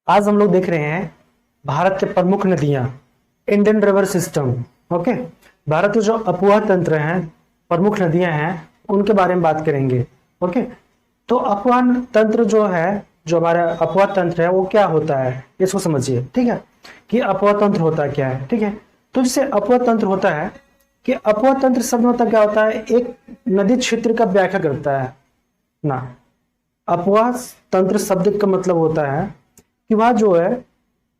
आज हम लोग देख रहे हैं भारत के प्रमुख नदियां, Indian river system. Okay, Bharat के जो अपवाह तंत्र हैं, प्रमुख नदियां हैं, उनके बारे में बात करेंगे। ओके, तो अपवाह तंत्र जो है, जो हमारा अपवाह तंत्र है, वो क्या होता है इसको समझिए। ठीक है, कि अपवाह तंत्र होता क्या है। ठीक है, तो जैसे अपवाह तंत्र होता है कि अपवाह तंत्र शब्द मतलब क्या होता है, एक नदी क्षेत्र का व्याख्या करता है ना। अपवाह तंत्र शब्द का मतलब होता है कि वह जो है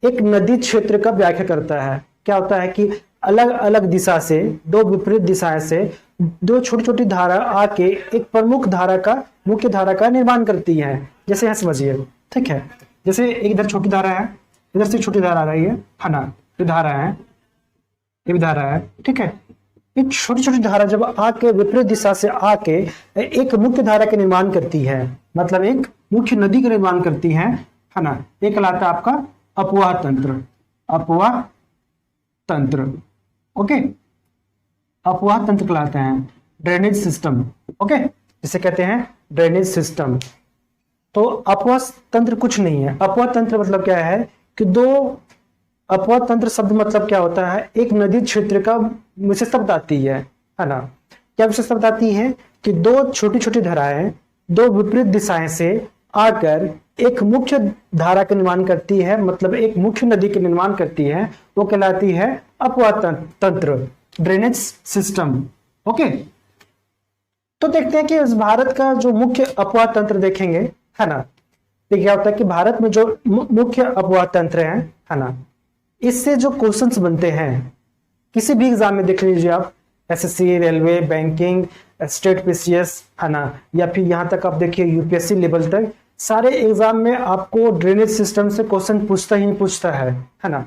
एक नदी क्षेत्र का व्याख्या करता है। क्या होता है कि अलग अलग दिशा से, दो विपरीत दिशाएं से दो छोटी छोटी धारा आके एक प्रमुख धारा का, मुख्य धारा का निर्माण करती है। जैसे यहां समझिए। ठीक है, जैसे एक इधर छोटी धारा है, इधर से छोटी धारा आ रही है ना, ये धारा है, ये भी धारा है। ठीक है, ये छोटी छोटी धारा जब आके विपरीत दिशा से आके एक मुख्य धारा का निर्माण करती है, मतलब एक मुख्य नदी का निर्माण करती है ना, ये कहलाता है आपका अपवाह तंत्र। अपवाह तंत्र, ओके, अपवाह तंत्र कहलाते हैं। ड्रेनेज सिस्टम, ओके, जिसे कहते हैं ड्रेनेज सिस्टम। तो अपवाह तंत्र कुछ नहीं है। अपवाह तंत्र मतलब क्या है कि दो, अपवाह तंत्र शब्द मतलब क्या होता है, एक नदी क्षेत्र का विशेषता बताती है ना। क्या विशेषता बताती है कि दो छोटी छोटी धाराएं दो विपरीत दिशाएं से आकर एक मुख्य धारा का निर्माण करती है, मतलब एक मुख्य नदी का निर्माण करती है, वो कहलाती है अपवाह तंत्र, ड्रेनेज सिस्टम। ओके, तो देखते हैं कि इस भारत का जो मुख्य अपवाह तंत्र देखेंगे, है ना। तो क्या होता है कि भारत में जो मुख्य अपवाह तंत्र है ना, इससे जो क्वेश्चंस बनते हैं किसी भी एग्जाम में, देख लीजिए आप, SSC, railway, banking, state PCS, है ना, या फिर यहां तक आप देखिए यूपीएससी लेवल तक, सारे एग्जाम में आपको ड्रेनेज सिस्टम से क्वेश्चन पूछता ही पूछता है ना।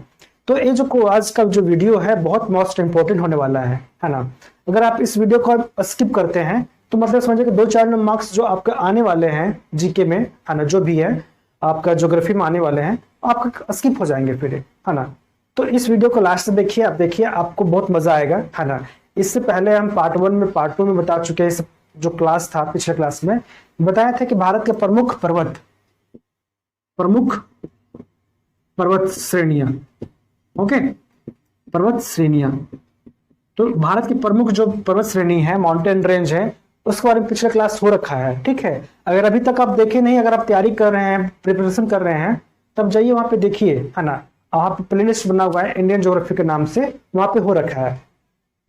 तो ये जो आज का जो वीडियो है बहुत मोस्ट इंपोर्टेंट होने वाला है ना। अगर आप इस वीडियो को स्किप करते हैं तो मतलब समझिए कि 2-4 मार्क्स जो आपके आने वाले हैं जीके में, है ना, जो भी है आपका ज्योग्राफी में आने वाले हैं, आपका स्किप हो जाएंगे फिर, है ना। तो इस वीडियो को लास्ट तक देखिए, आप देखिए, आपको बहुत मजा आएगा, है ना। इससे पहले हम पार्ट 1 में, पार्ट 2 में बता चुके हैं। जो क्लास था पिछले क्लास में बताया था कि भारत के प्रमुख पर्वत, प्रमुख पर्वत श्रेणियां, ओके, पर्वत श्रेणियां। तो भारत की प्रमुख जो पर्वत श्रेणी है, माउंटेन रेंज है, उसके बारे में पिछला क्लास हो रखा है। ठीक है, अगर अभी तक आप देखे नहीं, अगर आप तैयारी कर रहे हैं, प्रिपरेशन कर रहे हैं, तब जाइए वहां पे देखिए, है ना। वहां पे प्लेलिस्ट बना हुआ है इंडियन ज्योग्राफी के नाम से, वहां पे हो रखा है।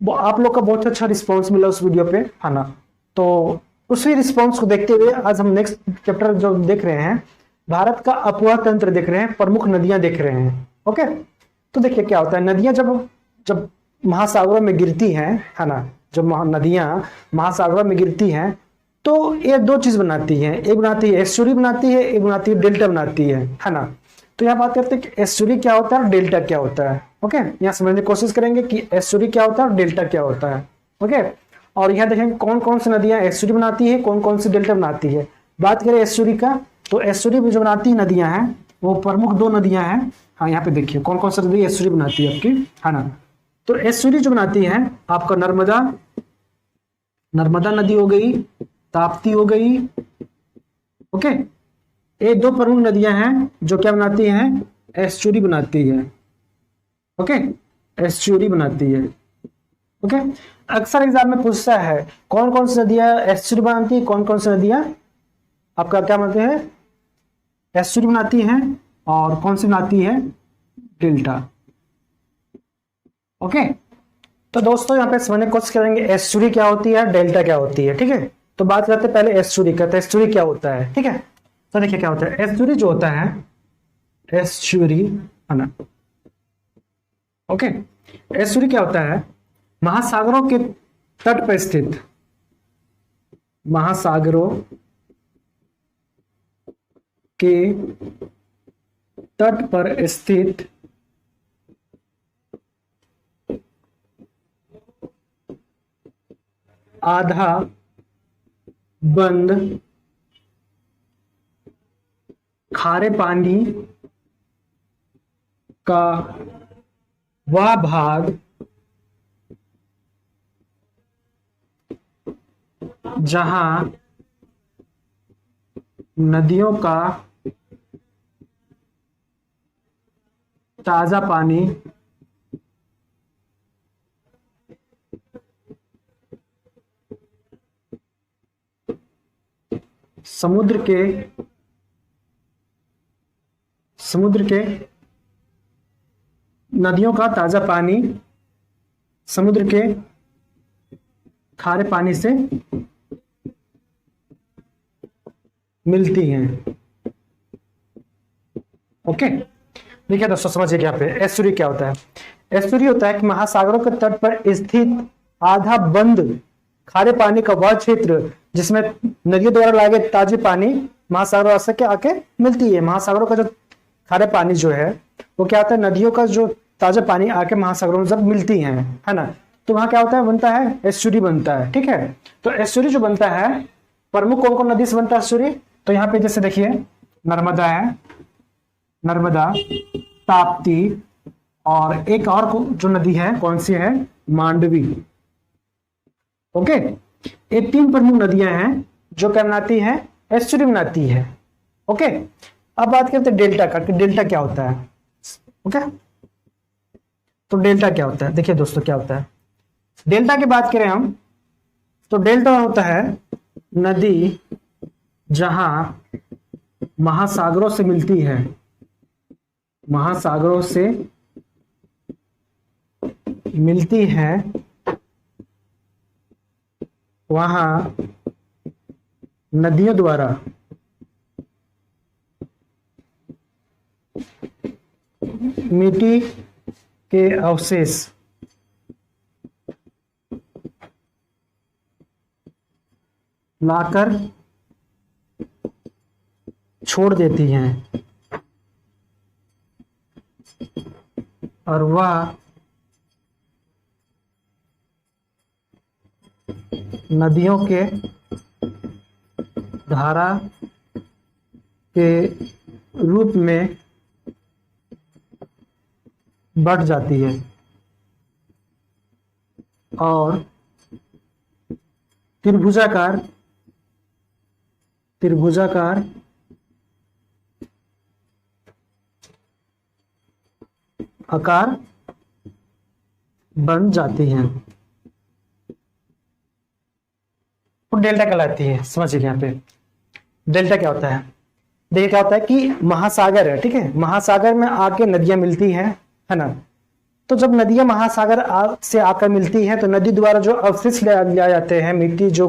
वो आप लोग का बहुत अच्छा रिस्पॉन्स मिला उस वीडियो पे, है ना। तो उसी रिस्पॉन्स को देखते हुए आज हम नेक्स्ट चैप्टर जो देख रहे हैं, भारत का अपवाह तंत्र देख रहे हैं, प्रमुख नदियां देख रहे हैं। ओके, तो देखिए क्या होता है, नदियां जब जब महासागरों में गिरती हैं, है ना, जब नदियां महासागरों में गिरती हैं तो ये दो चीज बनाती हैं, एक बनाती है एस्चुरी बनाती है, एक बनाती है डेल्टा बनाती है ना। तो यहाँ बात करते हैं कि एस्चुरी क्या होता है और डेल्टा क्या होता है। ओके, यहाँ समझने की कोशिश करेंगे कि एस्चुरी क्या होता है और डेल्टा क्या होता है। ओके, और यहाँ देखेंगे कौन कौन सी नदियां एस्चुरी बनाती है, कौन कौन सी डेल्टा बनाती है। बात करें एस्चुरी का, तो एस्चुरी में जो बनाती नदियां हैं वो प्रमुख दो नदियां हैं। हाँ, यहाँ पे देखिए कौन कौन सी नदी एस्चुरी बनाती है आपकी, है ना। तो एस्चुरी जो बनाती है आपका नर्मदा, नर्मदा नदी हो गई, ताप्ती हो गई। ओके, ये दो प्रमुख नदियां हैं जो क्या बनाती हैं, एस्चुरी बनाती है। ओके, एस्चुरी बनाती है। ओके, अक्सर एग्जाम में पूछता है कौन कौन सी नदियां एस्चुरी बनाती है, कौन कौन सी नदियां आपका क्या बनाते हैं, एस्चुरी बनाती हैं, और कौन सी बनाती है, डेल्टा। ओके, तो दोस्तों यहाँ पे समझने की कोशिश करेंगे एस्चुरी क्या होती है, डेल्टा क्या होती है। ठीक है, तो बात करते हैं पहले एस्चुरी का। तो एस्चुरी क्या होता है, ठीक है, तो देखिए क्या होता है एस्चुरी जो होता है, एस्चुरी, है ना। ओके, एस्चुरी क्या होता है, महासागरों के तट पर स्थित, महासागरों के तट पर स्थित आधा बंद खारे पानी का वह भाग जहां नदियों का ताजा पानी समुद्र के नदियों का ताजा पानी समुद्र के खारे पानी से मिलती हैं। ओके, देखिए दोस्तों समझिए यहाँ पे एस्चुरी क्या होता है। एस्चुरी होता है कि महासागरों के तट पर स्थित आधा बंद खारे पानी का वह क्षेत्र जिसमें नदियों द्वारा लाए गए ताजे पानी महासागरों से आके मिलती है। महासागरों का जो खारे पानी जो है वो क्या होता है, नदियों का जो ताजा पानी आके महासागरों में जब मिलती हैं, है ना, तो वहां क्या होता है, बनता है एस्चुरी बनता है। ठीक है, तो एस्चुरी जो बनता है प्रमुख कौन कौन नदी से बनता है एस्चुरी, तो यहाँ पे जैसे देखिए नर्मदा है, नर्मदा, ताप्ती, और एक और जो नदी है कौन सी है, मांडवी। ओके, ये तीन प्रमुख नदियां हैं जो क्या बनाती है, एस्चुरी बनाती है। ओके, अब बात करते हैं डेल्टा का, कि डेल्टा क्या होता है। ओके, तो डेल्टा क्या होता है, देखिए दोस्तों क्या होता है। डेल्टा की बात करें हम तो डेल्टा होता है नदी जहां महासागरों से मिलती है, महासागरों से मिलती है, वहां नदियों द्वारा मिट्टी के अवशेष लाकर छोड़ देती हैं और वह नदियों के धारा के रूप में बढ़ जाती है और त्रिभुजाकार आकार बन जाती हैं, तो डेल्टा कहलाती है। समझिए यहाँ पे डेल्टा क्या होता है। देखिए क्या होता है कि महासागर है, ठीक है, महासागर में आके नदियां मिलती हैं, है ना, तो जब नदियां महासागर से आकर मिलती हैं तो नदी द्वारा जो अवशिष्ट लिया जाते हैं, मिट्टी जो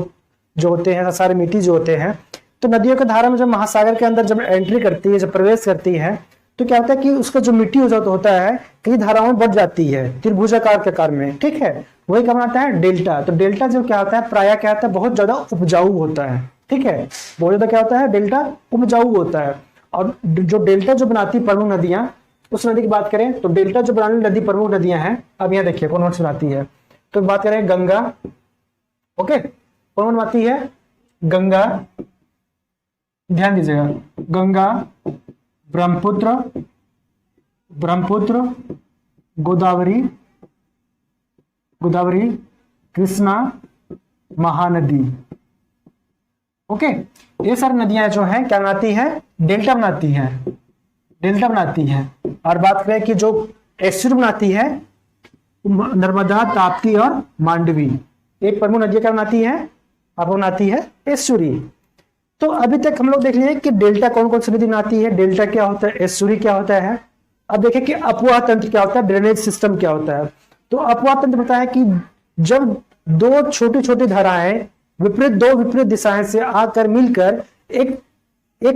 होते हैं, सारे मिट्टी जो होते हैं, तो नदियों के धारा में जब महासागर के अंदर जब एंट्री करती है, जब प्रवेश करती है, तो क्या होता है कि उसका जो मिट्टी होता है कई धाराओं में बढ़ जाती है त्रिभुजाकार के आकार में। ठीक है, वही क्या बनाता है, डेल्टा। तो डेल्टा जो क्या होता है, प्रायः क्या होता है, बहुत ज्यादा उपजाऊ होता है। ठीक है, बहुत ज्यादा क्या होता है, डेल्टा उपजाऊ होता है। और जो डेल्टा जो बनाती प्रमुख नदियां, उस नदी की बात करें तो डेल्टा जो बनाने नदी प्रमुख नदियां हैं, अब यहाँ देखिए कौन कौन सी बनाती है, तो बात करें गंगा। ओके, कौन बनाती है, गंगा, ध्यान दीजिएगा, गंगा, ब्रह्मपुत्र, गोदावरी, कृष्णा, महानदी। ओके, ये सारी नदियां जो हैं क्या बनाती हैं, डेल्टा बनाती हैं। और बात करें कि जो एस्चुरी बनाती है, नर्मदा, ताप्ती और मांडवी, एक प्रमुख नदियां क्या बनाती है, आपको बनाती है एस्चुरी। तो अभी तक हम लोग देख लिए कि डेल्टा कौन कौन सी नदी बनाती है, डेल्टा क्या होता है, एस्चुरी क्या होता है। अब देखें कि अपवाह तंत्र क्या होता है, ड्रेनेज सिस्टम क्या होता है। तो अपवाह तंत्र बताया कि जब दो छोटी छोटी धाराएं दो विपरीत दिशाएं से आकर मिलकर एक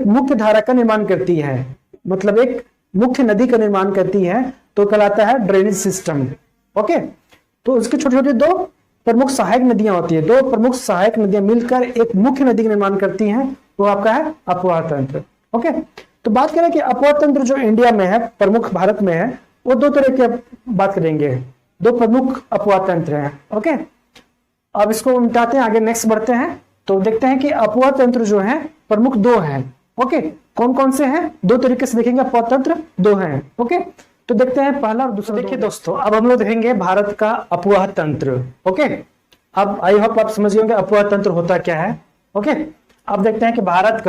मुख्य धारा का निर्माण करती है, मतलब एक मुख्य नदी का निर्माण करती है, तो कहलाता है ड्रेनेज सिस्टम। ओके, तो उसकी छोटी छोटी दो प्रमुख सहायक नदियां होती है, दो प्रमुख सहायक नदियां मिलकर एक मुख्य नदी का निर्माण करती हैं, वो आपका है अपवाह तंत्र। ओके, तो बात करें कि अपवाह तंत्र जो इंडिया में है, प्रमुख भारत में है, वो दो तरह की बात करेंगे, दो प्रमुख अपवाह तंत्र हैं। ओके, अब इसको मिटाते हैं, आगे नेक्स्ट बढ़ते हैं, तो देखते हैं कि अपवाह तंत्र जो है प्रमुख दो हैं। ओके, कौन कौन से हैं, दो तरीके से देखेंगे, अपवाह तंत्र दो हैं। ओके, तो देखते हैं पहला और दूसरा। देखिए दोस्तों, अब हम लोग देखेंगे भारत का अपवाह तंत्र। ओके, अब आई होप आप समझ गए अपवाह तंत्र होता क्या है। ओके, अब देखते हैं कि भारत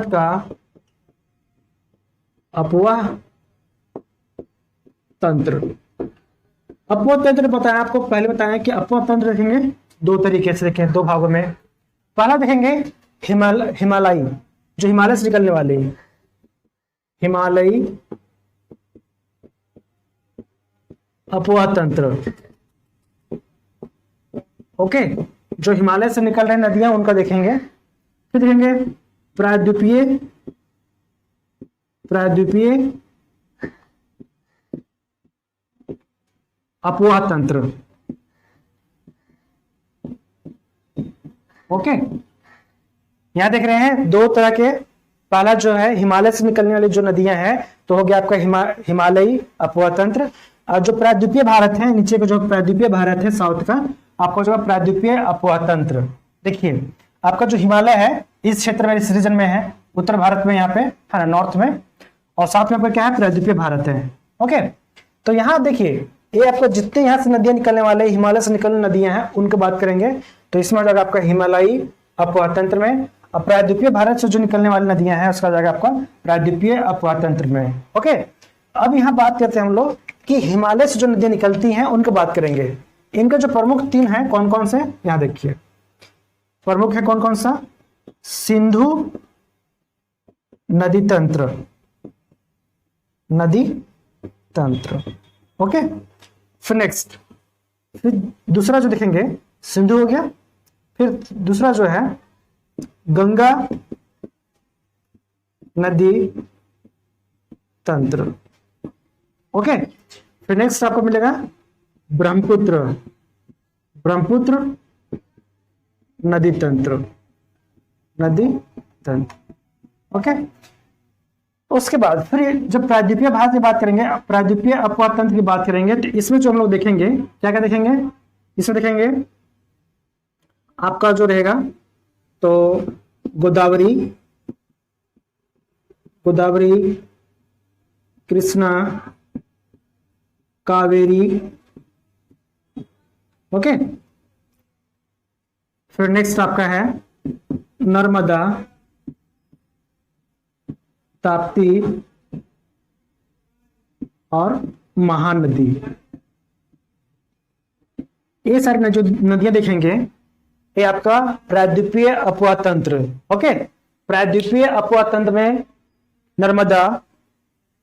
का अपवाह तंत्र। अपवाह तंत्र बताया आपको, पहले बताया कि अपवाह तंत्र देखेंगे दो तरीके से, देखें दो भागों में। पहला देखेंगे हिमालयी, जो हिमालय से निकलने वाले हिमालयी अपवाह तंत्र। ओके, जो हिमालय से निकल रहे नदियां उनका देखेंगे। फिर देखेंगे प्रायद्वीपीय अपवाह तंत्र। ओके, यहां देख रहे हैं दो तरह के। पहला जो है हिमालय से निकलने वाली जो नदियां हैं तो हो गया आपका हिमालयी अपवाह तंत्र। और जो प्रायद्वीपीय भारत है, नीचे का जो प्रायद्वीपीय भारत है साउथ का, आपको जो प्रायद्वीपीय अपवाह तंत्र। देखिए आपका जो हिमालय है इस क्षेत्र में, इस रीजन में है, उत्तर भारत में, यहाँ पे है ना, नॉर्थ में, और साथ में आपका क्या है, प्रायद्वीपीय भारत है। ओके, तो यहाँ देखिए ये आपको जितने यहाँ से नदियां निकलने वाले, हिमालय से निकलने नदियां हैं उनकी बात करेंगे तो इसमें आ जाएगा आपका हिमालयी अपवाह तंत्र में। और प्रायद्वीपीय भारत से जो निकलने वाली नदियां हैं उसका जाएगा आपका प्रायद्वीपीय अपवाह तंत्र में। ओके, अब यहाँ बात करते हैं हम लोग कि हिमालय से जो नदियां निकलती हैं उनकी बात करेंगे। इनके जो प्रमुख तीन हैं कौन कौन से, यहाँ देखिए प्रमुख है कौन कौन सा, सिंधु नदी तंत्र, नदी तंत्र। ओके, फिर नेक्स्ट, फिर दूसरा जो देखेंगे सिंधु हो गया, फिर दूसरा जो है गंगा नदी तंत्र। ओके, फिर नेक्स्ट आपको मिलेगा ब्रह्मपुत्र नदी तंत्र, नदी तंत्र। ओके, उसके बाद फिर जब प्रायद्वीपीय भारत की बात करेंगे, प्रायद्वीपीय अपवाह तंत्र की बात करेंगे तो इसमें जो हम लोग देखेंगे क्या क्या देखेंगे, इसमें देखेंगे आपका जो रहेगा तो गोदावरी, कृष्णा, कावेरी। ओके, फिर नेक्स्ट आपका है नर्मदा, ताप्ती और महानदी। ये सारी नदियां देखेंगे, ये आपका प्रायद्वीपीय अपवाह तंत्र। ओके, प्रायद्वीपीय अपवाह तंत्र में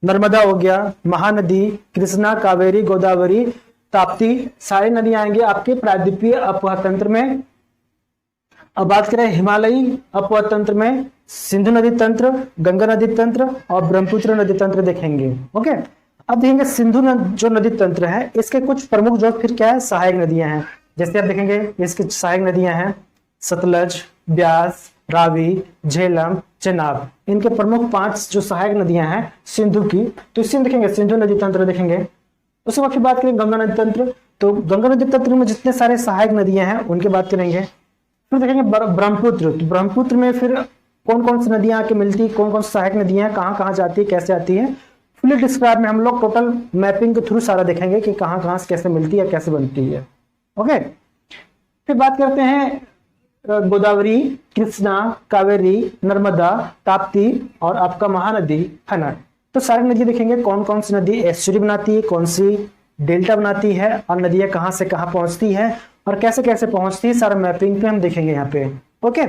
नर्मदा हो गया, महानदी, कृष्णा, कावेरी, गोदावरी, ताप्ती, सारी नदियां आएंगे आपके प्रायद्वीपीय अपवाह तंत्र में। अब बात करें हिमालयी अपवाह तंत्र में सिंधु नदी तंत्र, गंगा नदी तंत्र और ब्रह्मपुत्र नदी तंत्र देखेंगे। ओके, अब देखेंगे सिंधु जो नदी तंत्र है इसके कुछ प्रमुख जो फिर क्या है, सहायक नदियां हैं। जैसे आप देखेंगे इसकी सहायक नदियां हैं सतलज, ब्यास, रावी, झेलम, चेनाब। इनके प्रमुख 5 जो सहायक नदियां हैं सिंधु की, तो इसमें देखेंगे सिंधु नदी तंत्र देखेंगे। उसके बाद फिर बात करें गंगा नदी तंत्र, तो गंगा नदी तंत्र में जितने सारे सहायक नदियां हैं उनकी बात करेंगे। फिर देखेंगे ब्रह्मपुत्र, तो ब्रह्मपुत्र में फिर कौन कौन सी नदियां आके मिलती है, कौन कौन सी सहायक नदियां कहाँ कहाँ जाती है, कैसे आती है, फुली डिस्क्राइब में हम लोग टोटल मैपिंग के थ्रू सारा देखेंगे कि कहाँ कहाँ से कैसे मिलती है, कैसे बनती है। ओके, फिर बात करते हैं गोदावरी, कृष्णा, कावेरी, नर्मदा, ताप्ती और आपका महानदी, है ना। तो सारी नदी देखेंगे कौन कौन सी नदी एस्चुरी बनाती है, कौन सी डेल्टा बनाती है, और नदियां कहाँ से कहाँ पहुंचती है और कैसे कैसे पहुंचती है, सारा मैपिंग पे हम देखेंगे यहाँ पे। ओके,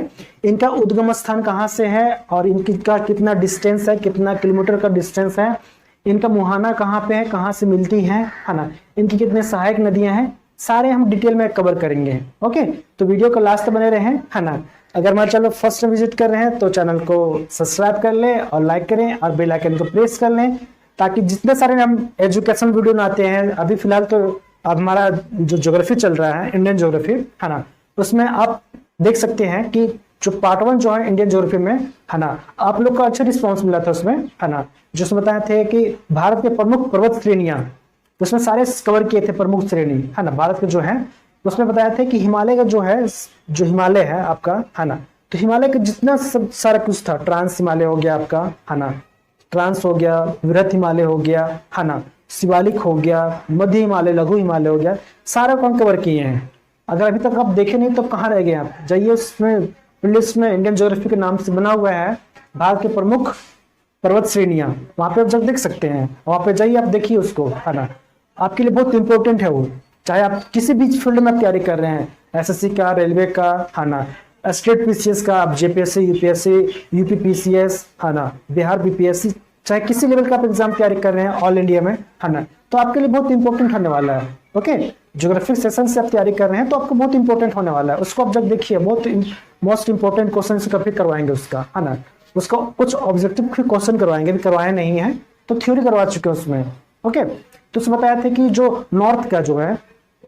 इनका उद्गम स्थान कहाँ से है और इनका कितना डिस्टेंस है, कितना किलोमीटर का डिस्टेंस है, इनका मुहाना कहाँ पे है, कहाँ से मिलती है ना, इनकी कितने सहायक नदियां हैं, सारे हम डिटेल में कवर करेंगे। ओके, तो वीडियो को लास्ट तक बने रहें, है ना। अगर हमारे चैनल फर्स्ट टाइम विजिट कर रहे हैं तो चैनल को सब्सक्राइब कर लें और लाइक करें और बेल आइकन को प्रेस कर लें, ताकि जितने सारे हम एजुकेशन वीडियो आते हैं, अभी फिलहाल तो अब हमारा जो ज्योग्राफी चल रहा है इंडियन ज्योग्राफी, है ना, उसमें आप देख सकते हैं कि जो पार्ट 1 जो है इंडियन ज्योग्राफी में, है ना, आप लोग का अच्छा रिस्पॉन्स मिला था उसमें, है ना, जिसमें बताए थे कि भारत के प्रमुख पर्वत श्रेणियां, उसमें सारे कवर किए थे प्रमुख श्रेणी, है ना, भारत के जो है उसमें बताया थे कि हिमालय का जो है, जो हिमालय है आपका, है ना, तो हिमालय का जितना सब सारा कुछ था, ट्रांस हिमालय हो गया आपका, है ना, ट्रांस हो गया, वृहत हिमालय हो गया, है ना, शिवालिक हो गया, मध्य हिमालय, लघु हिमालय हो गया, सारा कौन कवर किए हैं। अगर अभी तक आप देखे नहीं तो कहाँ रह गए आप, जाइए उसमें प्लेलिस्ट में इंडियन ज्योग्राफी के नाम से बना हुआ है भारत के प्रमुख पर्वत श्रेणियां, वहां पे आप जब देख सकते हैं, वहां पे जाइए आप देखिए उसको, है ना। आपके लिए बहुत इंपॉर्टेंट है वो, चाहे आप किसी भी फील्ड में आप तैयारी कर रहे हैं, एसएससी का, रेलवे का, है ना, स्टेट पीसीएस का, आप जेपीएससी, यूपीएससी, यूपी पीसीएस, है ना, बिहार बीपीएससी, चाहे किसी लेवल का आप एग्जाम तैयारी कर रहे हैं ऑल इंडिया में, है ना, तो आपके लिए बहुत इंपॉर्टेंट होने वाला है। ओके, ज्योग्राफिक सेशन से आप तैयारी कर रहे हैं तो आपको बहुत इंपॉर्टेंट होने वाला है, उसको आप जब देखिए, बहुत मोस्ट इंपॉर्टेंट क्वेश्चन कभी करवाएंगे उसका, है ना, उसका कुछ ऑब्जेक्टिव क्वेश्चन करवाएंगे, भी करवाए नहीं है तो थ्योरी करवा चुके हैं उसमें। ओके, तो उसमें बताया था कि जो नॉर्थ का जो है,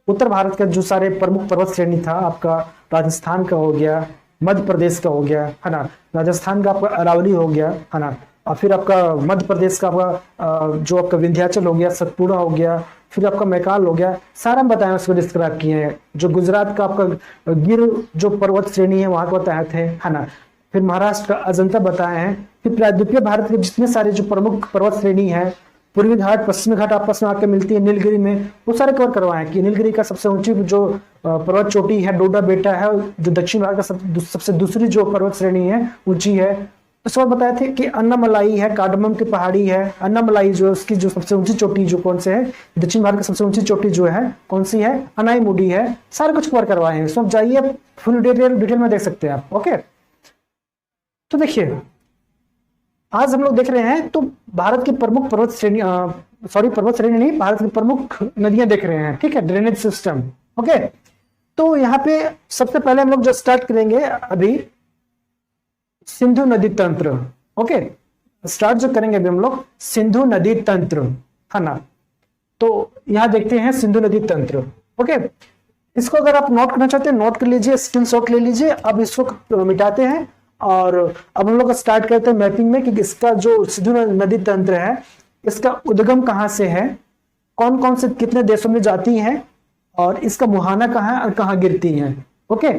उत्तर भारत का जो सारे प्रमुख पर्वत श्रेणी था, आपका राजस्थान का हो गया, मध्य प्रदेश का हो गया, है ना, राजस्थान का आपका अरावली हो गया, है ना, और फिर आपका मध्य प्रदेश का आपका जो आपका विंध्याचल हो गया, सतपुड़ा हो गया, फिर आपका मैकाल हो गया, सारा हम बताए, उसको डिस्क्राइब किए हैं। जो गुजरात का आपका गिर जो पर्वत श्रेणी है वहां को बताए थे, है ना, फिर महाराष्ट्र का अजंता बताए हैं, फिर प्रायद्वीपीय भारत के जितने सारे जो प्रमुख पर्वत श्रेणी है, पूर्वी घाट पश्चिमी घाट आपस में आकर मिलती है नीलगिरी में, वो सारे कवर करवाए कि नीलगिरी का सबसे ऊंची जो पर्वत चोटी है डोडा बेटा है, जो दक्षिण भारत का सबसे दूसरी जो पर्वत श्रेणी है ऊंची है। उस वक्त बताए थे कि अन्नामलाई है, कार्डमम की पहाड़ी है, अन्नामलाई जो उसकी जो सबसे ऊंची चोटी जो कौन से है, दक्षिण भारत की सबसे ऊंची चोटी जो है कौन सी है, अनाईमुडी है, सारे कुछ कवर करवाए हैं। इसमें जाइए फुल डिटेल में देख सकते हैं आप। ओके, तो देखिए आज हम लोग देख रहे हैं तो भारत की प्रमुख पर्वत श्रेणी, पर्वत श्रेणी नहीं, भारत की प्रमुख नदियां देख रहे हैं, ठीक है, ड्रेनेज सिस्टम। ओके, तो यहाँ पे सबसे पहले हम लोग जो स्टार्ट करेंगे अभी सिंधु नदी तंत्र। ओके, स्टार्ट जो करेंगे अभी हम लोग सिंधु नदी तंत्र, है ना, तो यहां देखते हैं सिंधु नदी तंत्र। ओके, इसको अगर आप नोट करना चाहते हैं नोट कर लीजिए, स्क्रीनशॉट ले लीजिए। अब इसको मिटाते हैं और अब हम लोग स्टार्ट करते हैं मैपिंग में कि इसका जो सिंधु नदी तंत्र है, इसका उद्गम कहां से है, कौन कौन से कितने देशों में जाती है, और इसका मुहाना कहाँ है और कहाँ गिरती है। ओके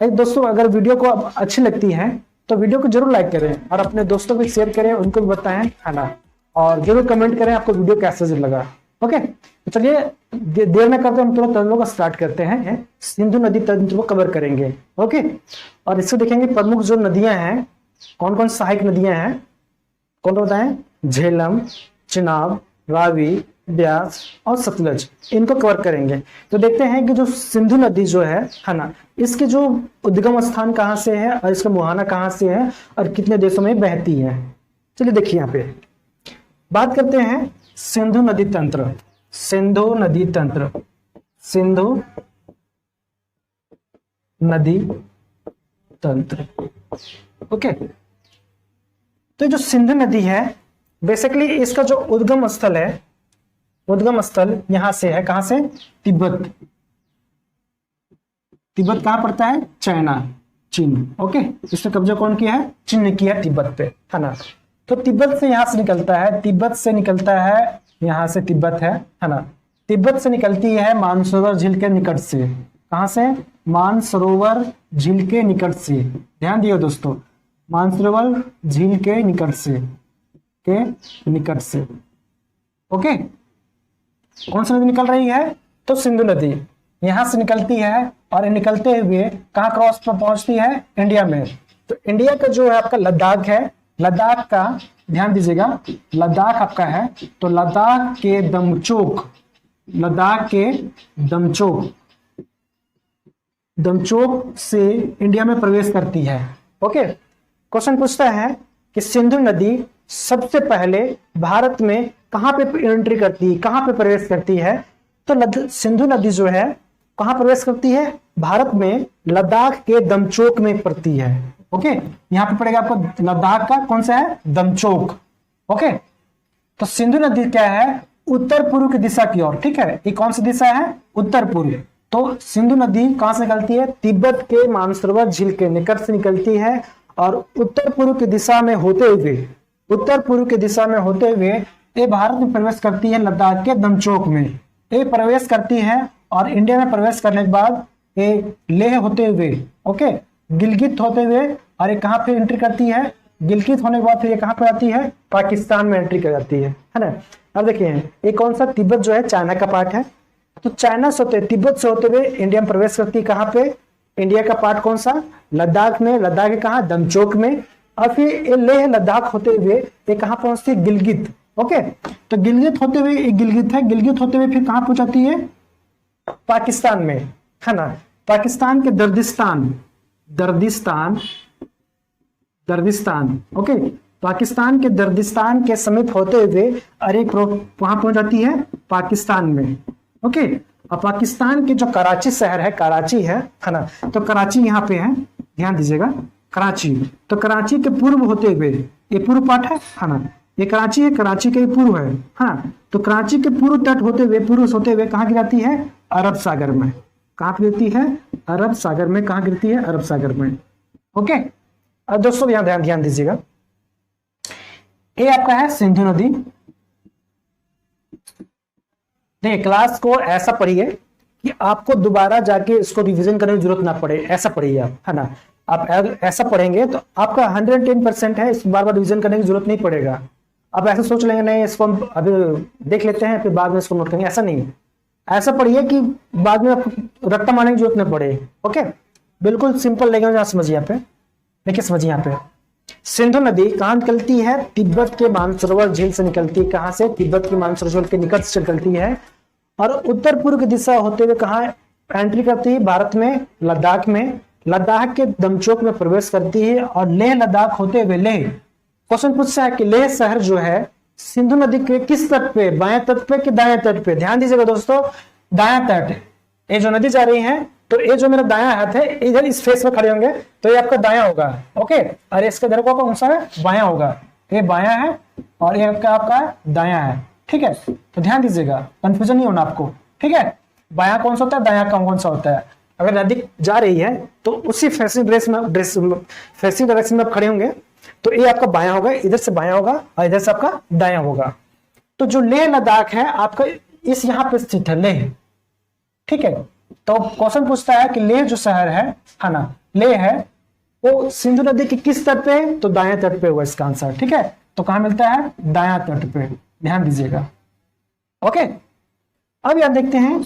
दोस्तों, अगर वीडियो को अच्छी लगती है तो वीडियो को जरूर लाइक करें और अपने दोस्तों को शेयर करें, उनको भी बताएं, है ना, और जरूर कमेंट करें आपको वीडियो कैसा लगा। ओके, तो चलिए देर न करते हम तुरंत हम लोग स्टार्ट करते हैं, सिंधु नदी तंत्र को कवर करेंगे। ओके, और इसको देखेंगे प्रमुख जो नदियां हैं, कौन कौन सहायक नदियां हैं, कौन कौन बताएं, झेलम, चिनाब, रावी, ब्यास और सतलज, इनको कवर करेंगे। तो देखते हैं कि जो सिंधु नदी जो है ना, इसके जो उद्गम स्थान कहाँ से है और इसका मुहाना कहाँ से है और कितने देशों में बहती है। चलिए देखिए यहाँ पे बात करते हैं सिंधु नदी तंत्र। सिंधु नदी तंत्र, सिंधु नदी तंत्र। ओके, तो जो सिंधु नदी है बेसिकली इसका जो उद्गम स्थल है, उद्गम स्थल यहां से है, कहां से, तिब्बत। तिब्बत कहां पड़ता है, चाइना, चीन। ओके, इसने कब्जा कौन किया है, चीन ने किया तिब्बत पे, है ना। तो तिब्बत से यहां से निकलता है, तिब्बत से निकलता है, यहां से तिब्बत है ना, तिब्बत से निकलती है मानसरोवर झील के निकट से। कहां से, मानसरोवर झील के निकट से, ध्यान दियो दोस्तों, मानसरोवर झील के निकट से, ओके। कौन सी नदी निकल रही है, तो सिंधु नदी यहां से निकलती है और निकलते हुए कहां क्रॉस पर पहुंचती है, इंडिया में। तो इंडिया का जो है आपका लद्दाख है, लद्दाख का ध्यान दीजिएगा, लद्दाख आपका है, तो लद्दाख के दमचोक, लद्दाख के दमचोक से इंडिया में प्रवेश करती है। ओके, क्वेश्चन पूछता है कि सिंधु नदी सबसे पहले भारत में कहां पे एंट्री करती है, कहां पे प्रवेश करती है, तो सिंधु नदी जो है कहां प्रवेश करती है, भारत में लद्दाख के दमचोक में पड़ती है। ओके, यहां पे पड़ेगा आपको लद्दाख का कौन सा है, दमचोक। ओके, तो सिंधु नदी क्या है, उत्तर पूर्व की दिशा की ओर, ठीक है, ये कौन सी दिशा है, उत्तर पूर्व। तो सिंधु नदी कहां से निकलती है, तिब्बत के मानसरोवर झील के निकट से निकलती है और उत्तर पूर्व की दिशा में होते हुए, उत्तर पूर्व की दिशा में होते हुए ये भारत में प्रवेश करती है, लद्दाख के दमचोक में ये प्रवेश करती है और इंडिया में प्रवेश करने के बाद ये लेह होते हुए, ओके, गिलगित होते हुए, और ये कहां पे एंट्री करती है, गिलगित होने के बाद फिर ये कहां पे आती है, पाकिस्तान में एंट्री कर जाती है ना। अब देखिए ये कौन सा, तिब्बत जो है चाइना का पार्ट है, तो चाइना से होते तिब्बत से होते हुए इंडिया में प्रवेश करती है, कहां पे, इंडिया का पार्ट कौन सा, लद्दाख में, लद्दाख के कहा, दमचोक में, और फिर ये लेह लद्दाख होते हुए ये कहाँ पहुंचती है, गिलगित। ओके, तो गिलगित होते हुए, एक गिलगित है, गिलगित होते हुए फिर कहाँ पहुंचाती है, पाकिस्तान में, है ना। पाकिस्तान के दर्दिस्तान, दर्दिस्तान, दर्दिस्तान, ओके, पाकिस्तान के दर्दिस्तान के समीप होते हुए अरे वहां पहुंच जाती है पाकिस्तान में। ओके, और पाकिस्तान के जो कराची शहर है, कराची है ना, तो कराची यहाँ पे है, ध्यान दीजिएगा, कराची। तो कराची के पूर्व होते हुए, ये पूर्व पार्ट है ना, ये कराची है, कराची के पूर्व है, हाँ। तो कराची के पूर्व तट होते हुए, पूर्व होते हुए कहाँ गिरती है, अरब सागर में। कहाँ गिरती है, अरब सागर में। कहाँ गिरती है, अरब सागर में। ओके, अब दोस्तों यहाँ ध्यान ध्यान दीजिएगा, ये आपका है सिंधु नदी। देखिए, क्लास को ऐसा पढ़िए कि आपको दोबारा जाके इसको रिवीजन करने की जरूरत ना पड़े, ऐसा पढ़िए आप, है ना। आप ऐसा पढ़ेंगे तो आपका 110% है, इस बार बार रिवीजन करने की जरूरत नहीं पड़ेगा। आप ऐसे सोच लेंगे नहीं इसको हम अभी देख लेते हैं फिर बाद में इसको नोट करेंगे, ऐसा नहीं है। ऐसा पढ़िए कि बाद में आपको रट्टा मारने की जरूरत न पड़े। ओके, बिल्कुल सिंपल लैंग्वेज आप समझिए। यहाँ पे देखिए, समझिए यहाँ पे सिंधु नदी कहाँ निकलती है, तिब्बत के मानसरोवर झील से निकलती है। कहाँ से, तिब्बत की मानसरोवर के निकट से निकलती है और उत्तर पूर्व की दिशा होते हुए कहाँ एंट्री करती है, भारत में, लद्दाख में, लद्दाख के दमचोक में प्रवेश करती है और लेह लद्दाख होते हुए लेह। क्वेश्चन पूछता है कि लेह शहर जो है सिंधु नदी के किस तट पे, बाएं तट पे कि दाएं तट पे। ध्यान दीजिएगा दोस्तों, दायां तट। ये जो नदी जा रही है, तो ये जो मेरा दायां हाथ है, इधर इस फेस में खड़े होंगे तो ये आपका दायां होगा। ओके, और इसका इधर को कौन सा है, बायां होगा। ये बायां है और ये आपका दायां है, ठीक है। तो ध्यान दीजिएगा, कंफ्यूजन नहीं होना आपको, ठीक है। बायां कौन सा होता है, दायां कौन सा होता है। अगर नदी जा रही है तो उसी फेसिंग फेसिंग डायरेक्शन में आप खड़े होंगे तो ये आपका बायां होगा, इधर से बायां होगा और इधर से आपका दायां होगा। तो जो लेह लद्दाख है आपका इस यहाँ पे स्थित है, लेह, ठीक है। तो क्वेश्चन पूछता है कि लेह जो शहर है ना, लेह है वो सिंधु नदी के किस तट पे, तो दाएं तट पे हुआ इसका आंसर, ठीक है। तो कहां मिलता है, दायां तट पे, ध्यान दीजिएगा। ओके, अब यहां देखते हैं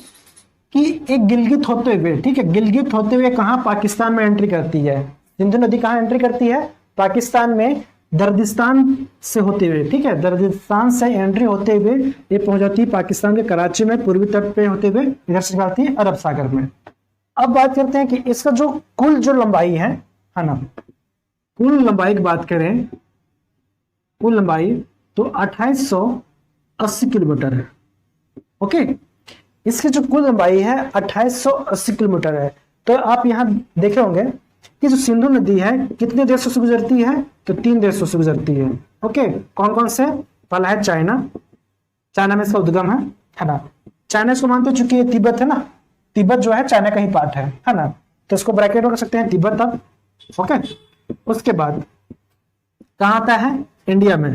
कि एक गिलगित होते हुए, ठीक है, गिलगित होते हुए कहां, पाकिस्तान में एंट्री करती है। सिंधु नदी कहां एंट्री करती है, पाकिस्तान में, दर्दिस्तान से होते हुए, ठीक है, दर्दिस्तान से एंट्री होते हुए ये पहुंच जाती है पाकिस्तान के कराची में, पूर्वी तट पे होते हुए इधर से जाती है अरब सागर में। अब बात करते हैं कि इसका जो कुल जो लंबाई है ना, कुल लंबाई की बात करें, कुल लंबाई तो 2880 किलोमीटर है। ओके, इसकी जो कुल लंबाई है 2880 किलोमीटर है। तो आप यहां देखे होंगे कि जो सिंधु नदी है कितने देशों से गुजरती है, तो 3 देशों से गुजरती है। ओके, कौन कौन से, पहला है चाइना, चाइना में इसका उद्गम है ना। चाइना इसको मानते हैं चूंकि तिब्बत है ना, तिब्बत जो है चाइना का ही पार्ट है ना, तो इसको ब्रैकेट में कर सकते हैं तिब्बत अब। ओके, उसके बाद कहाँ आता है, इंडिया में,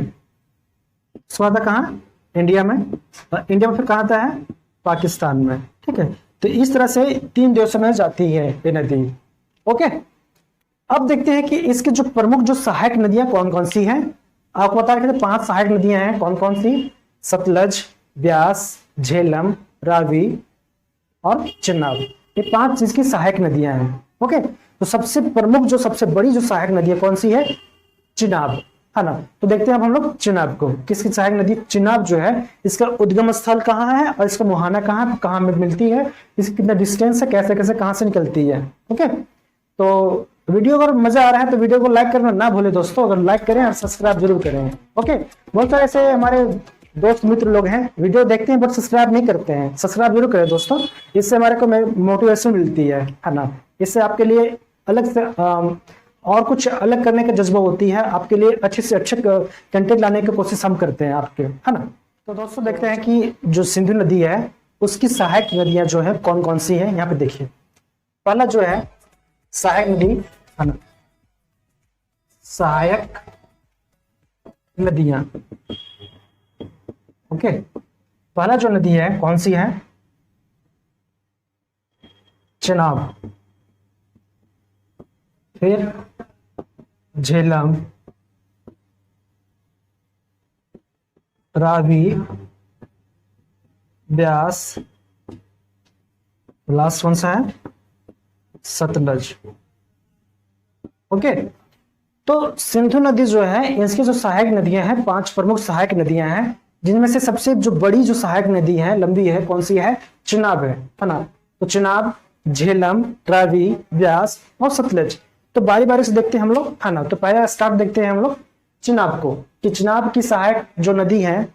इसको आता कहाँ, इंडिया में, इंडिया में फिर कहाँ आता है, पाकिस्तान में, ठीक है। तो इस तरह से 3 देशों में जाती है ये नदी। ओके, अब देखते हैं कि इसके जो प्रमुख जो सहायक नदियां कौन कौन सी हैं। आपको बता रहे थे 5 सहायक नदियां हैं, कौन कौन सी, सतलज, ब्यास, झेलम, रावी और चिनाब। ये 5 इसकी सहायक नदियां हैं। ओके, तो सबसे प्रमुख जो सबसे बड़ी जो सहायक नदी है कौन सी है, चिनाब, है ना। तो देखते हैं अब हम लोग चिनाब को, किसकी सहायक नदी, चिनाब जो है इसका उद्गम स्थल कहाँ है और इसका मुहाना कहाँ मिलती है, इसकी कितना डिस्टेंस है, कैसे कैसे कहाँ से निकलती है। ओके, तो वीडियो अगर मजा आ रहा है तो वीडियो को लाइक करना ना भूले दोस्तों, अगर लाइक करें और सब्सक्राइब जरूर करें। ओके, बहुत सारे ऐसे हमारे दोस्त मित्र लोग हैं वीडियो देखते हैं बट सब्सक्राइब नहीं करते हैं, सब्सक्राइब जरूर करें दोस्तों, इससे हमारे को मोटिवेशन मिलती है ना। इससे आपके लिए अलग से और कुछ अलग करने का जज्बा होती है, आपके लिए अच्छे से अच्छे कंटेंट लाने की कोशिश हम करते हैं आपके, है ना। तो दोस्तों देखते हैं कि जो सिंधु नदी है उसकी सहायक नदियां जो है कौन कौन सी है। यहाँ पे देखिए, पहला जो है सहायक नदी, है ना, सहायक नदियां। ओके, पहला जो नदी है कौन सी है, चिनाब, फिर झेलम, रावी, ब्यास, लास्ट कौन सा है, सतलज। ओके, तो सिंधु नदी जो है, इसकी जो सहायक नदियां हैं, 5 प्रमुख सहायक नदियां हैं, जिनमें से सबसे जो बड़ी जो सहायक नदी है, लंबी है, कौन सी है? चिनाब है ना। तो चिनाब, झेलम, रावी, व्यास और सतलज। तो बारी बारी से देखते हैं हम लोग, है ना। तो पहले स्टार्ट देखते हैं हम लोग चिनाब को, कि चिनाब की सहायक जो नदी है,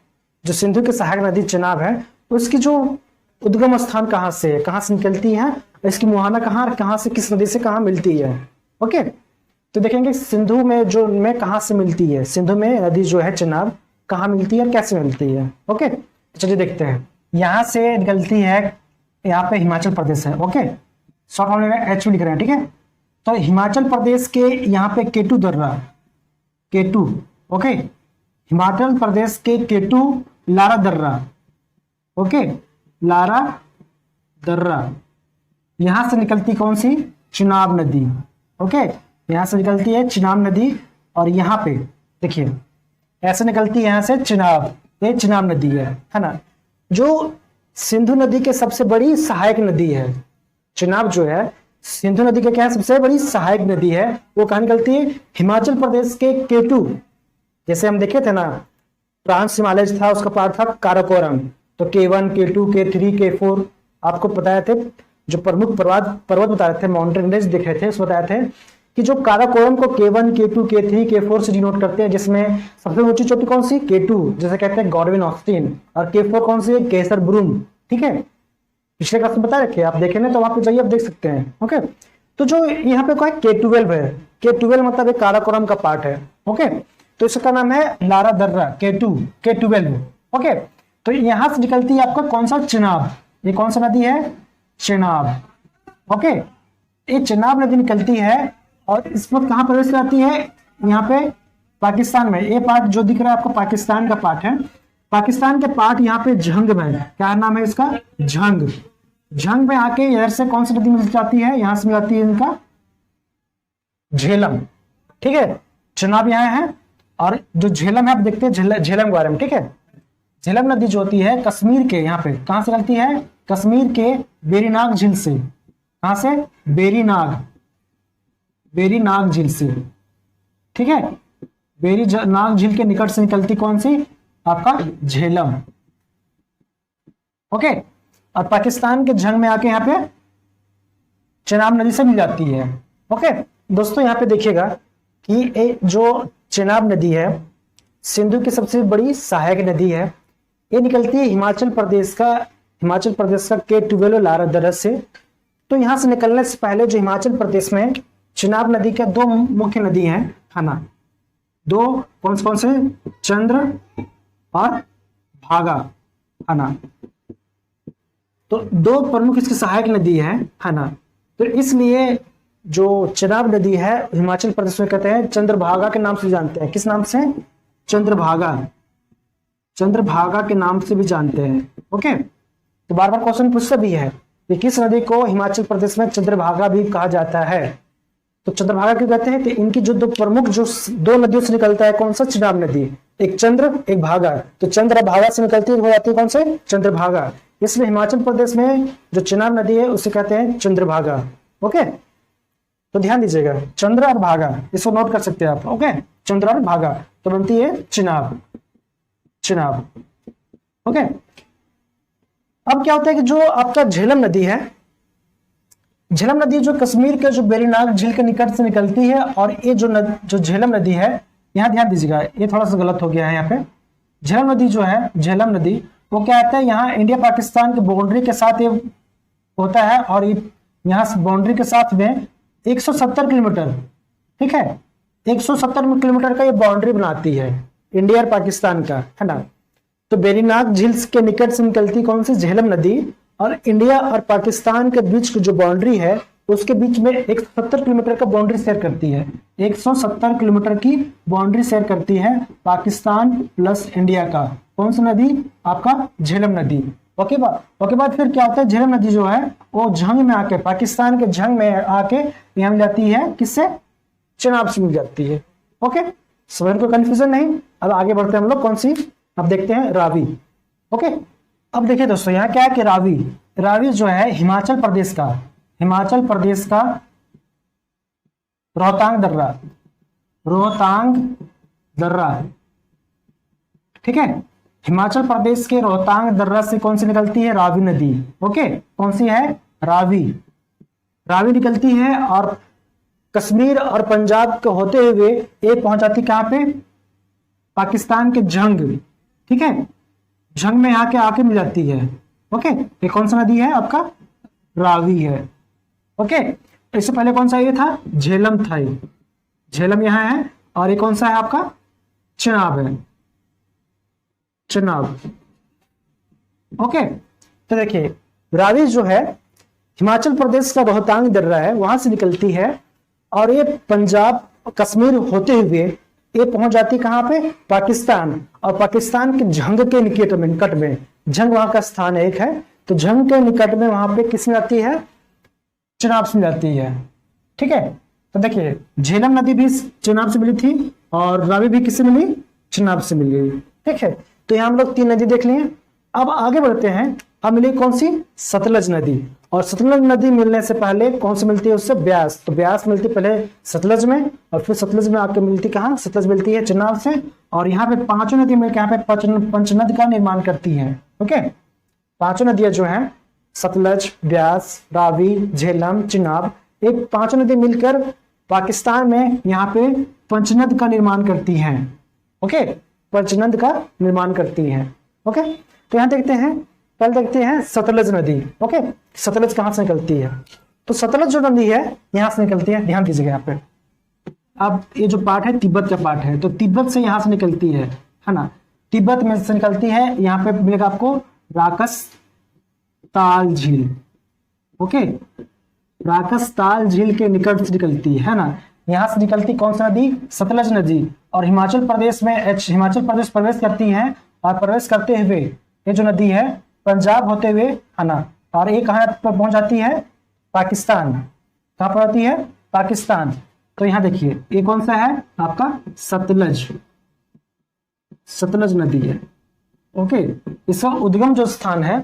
जो सिंधु की सहायक नदी चिनाब है, उसकी जो उद्गम स्थान कहाँ से है, कहाँ से निकलती है, इसकी मुहाना कहाँ से, किस नदी से कहाँ मिलती है। ओके, तो देखेंगे सिंधु में जो में कहाँ से मिलती है, सिंधु में नदी जो है चिनाब कहाँ मिलती है, कैसे मिलती है। ओके, तो चलिए देखते हैं। यहाँ से निकलती है, यहाँ पे हिमाचल प्रदेश है। ओके, शॉर्ट फॉर्म में एच लिख रहे हैं, ठीक है। तो हिमाचल प्रदेश के यहाँ पे केटू दर्रा, केटू, ओके, हिमाचल प्रदेश के केटू लारा दर्रा, ओके, लारा दर्रा, यहां से निकलती कौन सी? चिनाब नदी। ओके, यहां से निकलती है चिनाब नदी, और यहाँ पे देखिए ऐसे निकलती है यहाँ से चिनाब, ये चिनाब नदी है ना। जो सिंधु नदी के सबसे बड़ी सहायक नदी है, चिनाब जो है सिंधु नदी के क्या है? सबसे बड़ी सहायक नदी है। वो कहाँ निकलती है? हिमाचल प्रदेश के केटू, जैसे हम देखे थे ना, ट्रांस हिमालय था, उसका पार्ट था काराकोरम। तो K1, K2, K3, K4 आपको बताए थे, जो प्रमुख पर्वत बताए थे, माउंटेन रेंज दिख रहे थे, उस बताए थे कि जो काराकोरम को K1, K2, K3, K4 से डिनोट करते हैं, जिसमें सबसे ऊंची चोटी कौन सी? K2, जैसे कहते हैं गॉडविन ऑस्टिन, और K4 कौन सी है? केसर ब्रूम। ठीक है, पिछले क्लास में बता रखे, आप देखे ना तो वहां पे जाइए, आप देख सकते हैं। ओके, तो जो यहाँ पे क्या है? K12 है। K12 मतलब एक काराकोरम का पार्ट है। ओके, तो इसका नाम है लारा दर्रा, K12। ओके, तो यहां से निकलती है आपका कौन सा? चिनाब। ये कौन सा नदी है? चिनाब। ओके, ये चिनाब नदी निकलती है, और इस वक्त कहां प्रवेश करती है? यहाँ पे पाकिस्तान में। ये पार्ट जो दिख रहा है आपको पाकिस्तान का पार्ट है। पाकिस्तान के पार्ट यहाँ पे झंग में, क्या नाम है इसका? झंग। झंग में आके इधर से कौन सी नदी मिल जाती है? यहां से मिलाती है इनका झेलम। ठीक है, चिनाब यहाँ है, और जो झेलम है आप देखते हैं झेलम के बारे में। ठीक है, झेलम नदी जो होती है कश्मीर के, यहाँ पे कहां से निकलती है? कश्मीर के बेरीनाग झील से। कहां से? बेरीनाग झील से। ठीक है, बेरीनाग झील के निकट से निकलती कौन सी? आपका झेलम। ओके, और पाकिस्तान के झंग में आके यहाँ पे चिनाब नदी से मिल जाती है। ओके दोस्तों, यहाँ पे देखिएगा कि ये जो चिनाब नदी है सिंधु की सबसे बड़ी सहायक नदी है। ये निकलती है हिमाचल प्रदेश का K12 लारा दर्रा से। तो यहाँ से निकलने से पहले जो हिमाचल प्रदेश में चिनाब नदी के 2 मुख्य नदी हैं, है ना। 2 कौन से? चंद्र और भागा, है ना। तो 2 प्रमुख इसकी सहायक नदी है ना। तो इसलिए जो चिनाब नदी है हिमाचल प्रदेश में कहते हैं चंद्रभागा के नाम से जानते हैं। किस नाम से? चंद्रभागा के नाम से भी जानते हैं। ओके, तो बार बार क्वेश्चन पूछता भी है कि किस नदी को हिमाचल प्रदेश में चंद्रभागा भी कहा जाता है। तो चंद्रभागा क्यों कहते हैं? कि इनकी जो 2 प्रमुख जो 2 नदियों से निकलता है, कौन सा? चिनाब नदी, एक चंद्र एक भागा। तो चंद्र भागा से निकलती हो जाती है कौन से? चंद्रभागा। इसलिए हिमाचल प्रदेश में जो चिनाब नदी है उसे कहते हैं चंद्रभागा। ओके, तो ध्यान दीजिएगा, चंद्र और भागा, इसको नोट कर सकते हैं आप। ओके, चंद्र और भागा तो बनती है चिनाब। ओके, अब क्या होता है कि जो आपका झेलम नदी है, झेलम नदी जो कश्मीर के जो बेरीनाग झील के निकट से निकलती है, और ये जो झेलम नदी है, यहाँ ध्यान दीजिएगा, ये थोड़ा सा गलत हो गया है यहाँ पे। झेलम नदी जो है, झेलम नदी वो क्या आता है? यहाँ इंडिया पाकिस्तान की बाउंड्री के साथ ये होता है, और ये यहाँ से बाउंड्री के साथ में 170 किलोमीटर, ठीक है, 170 किलोमीटर का ये बाउंड्री बनाती है इंडिया और पाकिस्तान का, है ना। तो बेरीनाग झील के निकट से निकलती कौन सी? झेलम नदी, और इंडिया और पाकिस्तान के बीच की जो बाउंड्री है उसके बीच में 170 किलोमीटर का बाउंड्री शेयर करती है। 170 किलोमीटर की बाउंड्री शेयर करती है पाकिस्तान प्लस इंडिया का। कौन सी नदी? आपका झेलम नदी। ओके बाद फिर क्या होता है? झेलम नदी जो है वो झंग में आके, पाकिस्तान के झंग में आके यहाँ मिल जाती है, किससे? चिनाब से मिल जाती है। ओके, समझ को कंफ्यूजन नहीं। अब आगे बढ़ते हैं हम लोग, कौन सी? अब देखते हैं रावी। ओके, अब देखिए दोस्तों, यहाँ क्या है कि रावी जो है हिमाचल प्रदेश का रोहतांग दर्रा, रोहतांग दर्रा, ठीक है। हिमाचल प्रदेश के रोहतांग दर्रा से कौन सी निकलती है? रावी नदी। ओके, कौन सी है? रावी, रावी निकलती है और कश्मीर और पंजाब के होते हुए ये पहुंच जाती कहां पे? पाकिस्तान के जंग, ठीक है, जंग में यहाँ के आके मिल जाती है। ओके, ये कौन सा नदी है आपका? रावी है। ओके, इससे पहले कौन सा ये था? झेलम था, ये झेलम यहाँ है, और ये कौन सा है आपका? चिनाब है, चिनाब। ओके, तो देखिए रावी जो है हिमाचल प्रदेश का रोहतांग दर्रा है, वहां से निकलती है और ये पंजाब कश्मीर होते हुए ये पहुंच जाती कहां पे? पाकिस्तान, और पाकिस्तान के जंग के निकट में, जंग वहां का स्थान एक है, तो जंग के निकट में वहां पे किस में आती है? चिनाब से जाती है, ठीक है। तो देखिए झेलम नदी भी चिनाब से मिली थी और रावी भी किससे मिली? चिनाब से मिली, ठीक है। तो यहाँ हम लोग 3 नदी देख लिए। अब आगे बढ़ते हैं, अब मिली कौन सी? सतलज नदी, और सतलज नदी मिलने से पहले कौन सी मिलती है उससे? ब्यास। तो ब्यास मिलती पहले सतलज में, और फिर सतलज में आके मिलती कहाँ? सतलज मिलती है चिनाब से, और यहाँ पे 5 नदी मिलकर यहाँ पे पंचनद का निर्माण करती है। ओके, 5 नदियां जो है सतलज, ब्यास, रावी, झेलम, चिनाब, एक 5 नदी मिलकर पाकिस्तान में यहाँ पे पंचनद का निर्माण करती हैं। ओके, पंचनद का निर्माण करती हैं। ओके, तो यहाँ देखते हैं, पहले देखते हैं सतलज नदी। ओके, सतलज कहाँ से निकलती है? तो सतलज जो नदी है यहाँ से निकलती है, ध्यान दीजिएगा यहाँ पे। अब ये जो पार्ट है तिब्बत का पार्ट है, तो तिब्बत से यहाँ से निकलती है ना, तिब्बत में से निकलती है, यहाँ पे मिलेगा आपको राकस ताल झील। ओके, राकस ताल झील के निकट से निकलती है ना, यहाँ से निकलती कौन सी नदी? सतलज नदी, और हिमाचल प्रदेश में हिमाचल प्रदेश प्रवेश करती है, और प्रवेश करते हुए ये जो नदी है पंजाब होते हुए है ना, और ये कहाँ पर पहुंच जाती है? पाकिस्तान। कहाँ पर आती है? पाकिस्तान। तो यहाँ देखिए ये कौन सा है आपका? सतलज, सतलज नदी है। ओके, इसका उद्गम जो स्थान है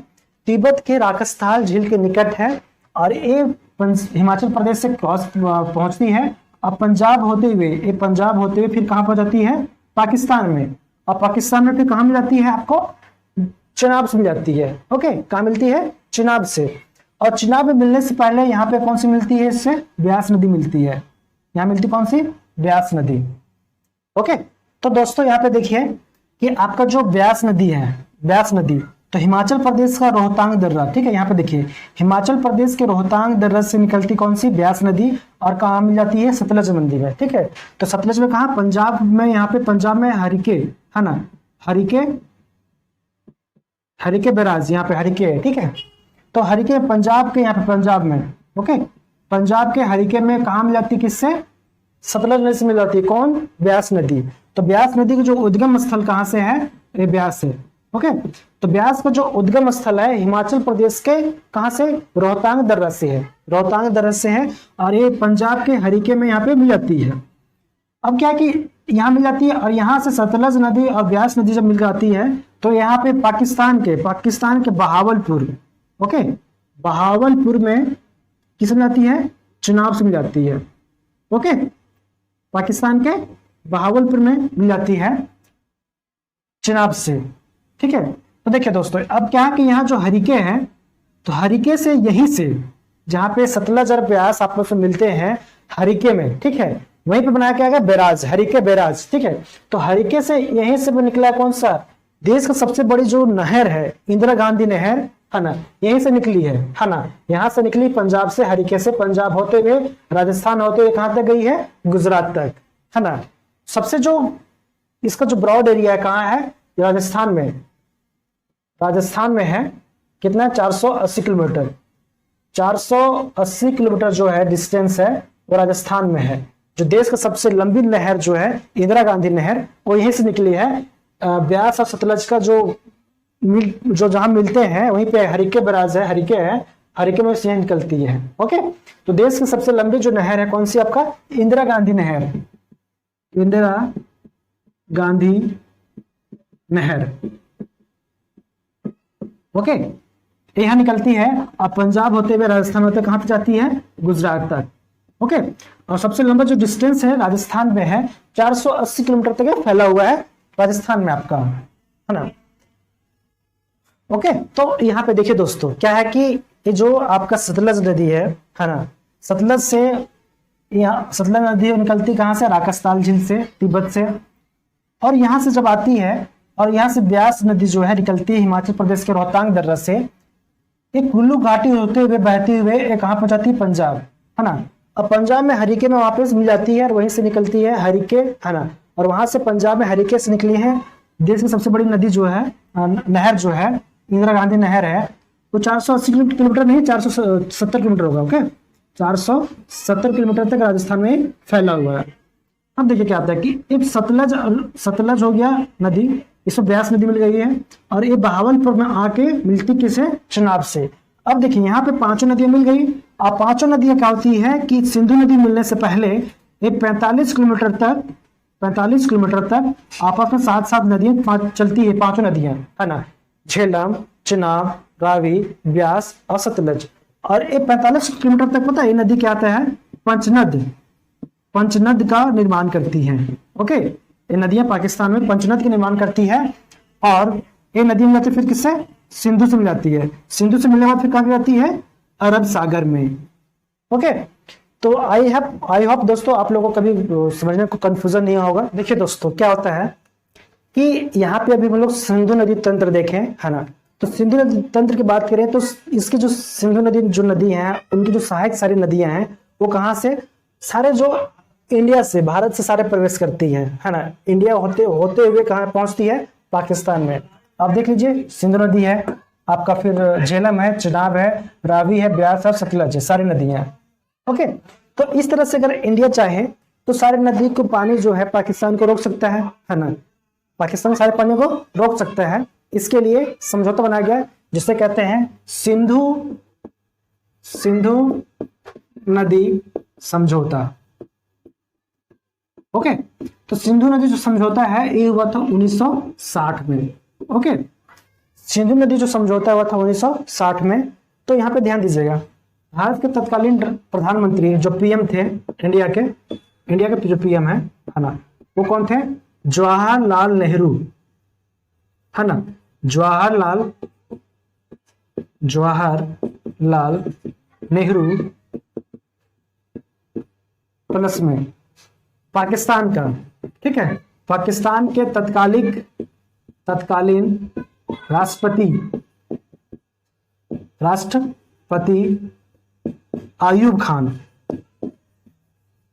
तिब्बत के राकसताल झील के निकट है, और ये हिमाचल प्रदेश से क्रॉस पहुंचती है, अब पंजाब होते हुए, ये पंजाब होते हुए फिर कहाँ पहुंच जाती है? पाकिस्तान में, और पाकिस्तान में फिर कहाँ मिल जाती है आपको? चिनाब से मिल जाती है। ओके, कहाँ मिलती है? चिनाब से, और चिनाब में मिलने से पहले यहाँ पे कौन सी मिलती है? इससे ब्यास नदी मिलती है। यहाँ मिलती कौन सी? ब्यास नदी। ओके, तो दोस्तों यहाँ पे देखिए कि आपका जो ब्यास नदी है, ब्यास नदी, तो हिमाचल प्रदेश का रोहतांग दर्रा, ठीक है, यहाँ पे देखिए हिमाचल प्रदेश के रोहतांग दर्रा से निकलती कौन सी? ब्यास नदी, और कहाँ मिल जाती है? सतलज नदी में, ठीक है। तो सतलज में कहाँ? पंजाब में, यहाँ पे पंजाब में हरिके है ना, हरिके, हरिके बैराज, यहाँ पे हरिके है, ठीक है। तो हरिके पंजाब के, यहाँ पे पंजाब में, ओके, पंजाब के हरिके में कहाँ मिल जाती? किससे? सतलज नदी से मिल जाती है। कौन? ब्यास नदी। तो ब्यास नदी का जो उद्गम स्थल कहाँ से है? ये ब्यास है। ओके, तो ब्यास का जो उद्गम स्थल है हिमाचल प्रदेश के कहां से? रोहतांग दर्रा से है, रोहतांग दर्रा से है, और ये पंजाब के हरिके में यहाँ पे मिल जाती है। अब क्या कि यहाँ मिल जाती है, और यहाँ से सतलज नदी और ब्यास नदी जब मिल जाती है तो यहाँ पे पाकिस्तान के बहावलपुर, ओके, बहावलपुर में किस मिल जाती है? चिनाब से मिल जाती है। ओके, पाकिस्तान के बहावलपुर में मिल जाती है चिनाब से, ठीक है। तो देखिए दोस्तों, अब क्या है कि यहाँ जो हरिके हैं, तो हरिके से यहीं से जहाँ पे सतलज और ब्यास आप लोग से मिलते हैं हरिके में, ठीक है, वहीं पे बनाया क्या गया? बैराज, हरिके बैराज, ठीक है। तो हरिके से यहीं से निकला कौन सा? देश का सबसे बड़ी जो नहर है इंदिरा गांधी नहर, है ना, यहीं से निकली है ना, यहाँ से निकली पंजाब से, हरिके से, पंजाब होते हुए राजस्थान होते हुए कहाँ तक गई है? गुजरात तक, है ना। सबसे जो इसका जो ब्रॉड एरिया है कहाँ है? राजस्थान में, राजस्थान में है। कितना? 480 किलोमीटर, 480 किलोमीटर जो है डिस्टेंस है वो राजस्थान में है। जो देश का सबसे लंबी नहर जो है इंदिरा गांधी नहर, वो यहीं से निकली है। ब्यास और सतलज का जो जहां मिलते हैं वहीं पे हरिके बैराज है, हरिके है, हरिके में से निकलती है। ओके, तो देश की सबसे लंबी जो नहर है कौन सी? आपका इंदिरा गांधी नहर, इंदिरा गांधी नहर। ओके, यहां निकलती है और पंजाब होते हुए राजस्थान होते कहां तक जाती है? गुजरात तक। ओके। और सबसे लंबा जो डिस्टेंस है राजस्थान में है, 480 किलोमीटर तक फैला हुआ है राजस्थान में आपका, है ना। ओके, तो यहाँ पे देखिए दोस्तों क्या है कि ये जो आपका सतलज नदी है ना, सतलज से, यहाँ सतलज नदी निकलती कहाँ से, राकसताल झील से, तिब्बत से, और यहाँ से जब आती है, और यहाँ से ब्यास नदी जो है निकलती है हिमाचल प्रदेश के रोहतांग दर्रा से, एक कुल्लू घाटी होते हुए बहती हुए एक कहाँ पहुंचाती है, पंजाब, है ना। अब पंजाब में हरिके में वापस मिल जाती है और वहीं से निकलती है हरिके, है ना। और वहां से पंजाब में हरिके से निकली है देश की सबसे बड़ी नदी जो है, नहर जो है, इंदिरा गांधी नहर है। तो 480 किलोमीटर नहीं, 470 किलोमीटर होगा। ओके, 470 किलोमीटर तक राजस्थान में फैला हुआ है। अब देखिए क्या आता है कि एक सतलज हो गया नदी, इसमें ब्यास नदी मिल गई है, और ये बहावलपुर में आके मिलती किसे, चिनाब से। अब देखिए यहाँ पे पांचों नदियां मिल गई। अब पांचों नदियां क्या होती है कि सिंधु नदी मिलने से पहले ये 45 किलोमीटर तक आपस में साथ साथ नदियां चलती है, पांचों नदियां, है ना, झेलम, चिनाब, रावी, ब्यास और सतलज। और ये 45 किलोमीटर तक पता है ये नदी क्या आता है, पंचनद का निर्माण करती है। ओके, ये नदियां पाकिस्तान में पंचनद का निर्माण करती है, और ये नदी मिल जाती है फिर किससे, सिंधु से मिल जाती है। सिंधु से मिलने के बाद फिर कहाँ जाती है, अरब सागर में। ओके, तो आई होप दोस्तों आप लोगों को कभी समझने को कंफ्यूजन नहीं होगा। देखिए दोस्तों क्या होता है कि यहाँ पे अभी हम लोग सिंधु नदी तंत्र देखें, है ना। तो सिंधु नदी तंत्र की बात करें तो इसकी जो सिंधु नदी जो नदी है, उनकी जो सहायक सारी नदियां हैं वो कहाँ से, सारे जो इंडिया से, भारत से सारे प्रवेश करती है ना। इंडिया होते हुए कहाँ पहुंचती है, पाकिस्तान में। अब देख लीजिए सिंधु नदी है आपका, फिर झेलम है, चिनाब है, रावी है, ब्यास और सतलज है, सारी नदियां। ओके, तो इस तरह से अगर इंडिया चाहे तो सारे नदी को पानी जो है पाकिस्तान को रोक सकता है ना। पाकिस्तान सारे पानी को रोक सकता है। इसके लिए समझौता बनाया गया जिसे कहते हैं सिंधु नदी समझौता। ओके, तो सिंधु नदी जो समझौता है ये हुआ था 1960 में। ओके, सिंधु नदी जो समझौता हुआ था 1960 में। तो यहाँ पे ध्यान दीजिएगा, भारत के तत्कालीन प्रधानमंत्री जो पीएम थे, इंडिया के जो पीएम है ना, वो कौन थे, जवाहरलाल नेहरू, है ना। जवाहरलाल नेहरू प्लस में पाकिस्तान का, ठीक है, पाकिस्तान के तत्कालीन राष्ट्रपति आयूब खान।